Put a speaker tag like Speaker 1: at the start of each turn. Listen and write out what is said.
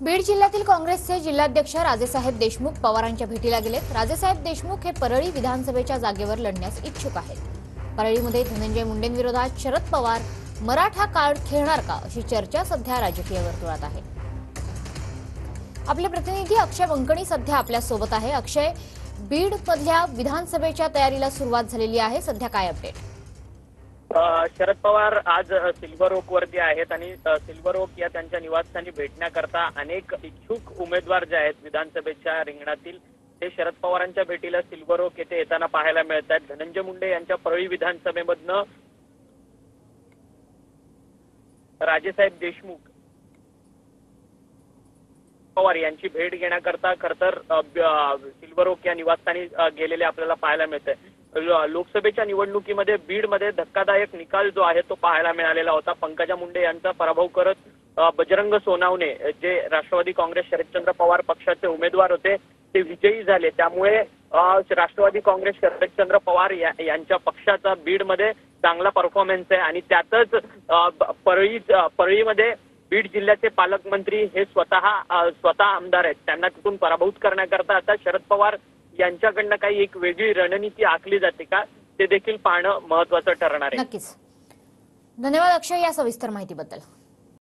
Speaker 1: बीड जिल्ह्यातील काँग्रेसचे जिल्हाध्यक्ष राजेसाहेब देशमुख पवारांच्या भेटीला गेलेत। राजेसाहेब देशमुख हे परळी विधानसभेच्या जागेवर लढण्यास इच्छुक आहेत। परळीमध्ये धनंजय मुंडेंविरोधात शरद पवार मराठा कार्ड खेळणार का अशी चर्चा सध्या राजकीय वर्तुळात आहे। आपले प्रतिनिधी अक्षय वंकणी सध्या आपल्या सोबत आहे। अक्षय, बीड मधल्या विधानसभेच्या तयारीला सुरुवात झालेली आहे, सध्या काय अपडेट?
Speaker 2: शरद पवार आज सिल्वर ओक वरती आहेत आणि सिल्वर ओक या त्यांच्या निवासस्थानी भेटण्याकरता अनेक इच्छुक उमेदवार जे आहेत विधानसभेच्या रिंगणातील ते शरद पवारांच्या भेटीला सिल्वर ओक येथे येताना पाहायला मिळत आहेत। धनंजय मुंडे यांच्या परळी विधानसभेमधनं राजेसाहेब देशमुख पवार यांची भेट घेण्याकरता खरतर सिल्वर ओक या निवासस्थानी गेलेले आपल्याला पाहायला मिळत आहे। लोकसभेच्या निवडणुकीमध्ये बीडमध्ये धक्कादायक निकाल जो आहे तो पाहायला मिळालेला होता। पंकजा मुंडे यांचा पराभव करत बजरंग सोनावणे जे राष्ट्रवादी काँग्रेस शरदचंद्र पवार पक्षाचे उमेदवार होते ते विजयी झाले। त्यामुळे राष्ट्रवादी काँग्रेस शरदचंद्र पवार यांच्या पक्षाचा बीडमध्ये चांगला परफॉर्मन्स आहे आणि त्यातच परळीमध्ये बीड जिल्ह्याचे पालकमंत्री हे स्वतः आमदार आहेत। त्यांना तिथून पराभूत करण्याकरता आता शरद पवार यांच्याकडनं काही एक वेगळी रणनीती आखली जाते का ते देखील पाहणं महत्त्वाचं ठरणार आहे।
Speaker 1: नक्कीच। धन्यवाद अक्षय या सविस्तर माहितीबद्दल।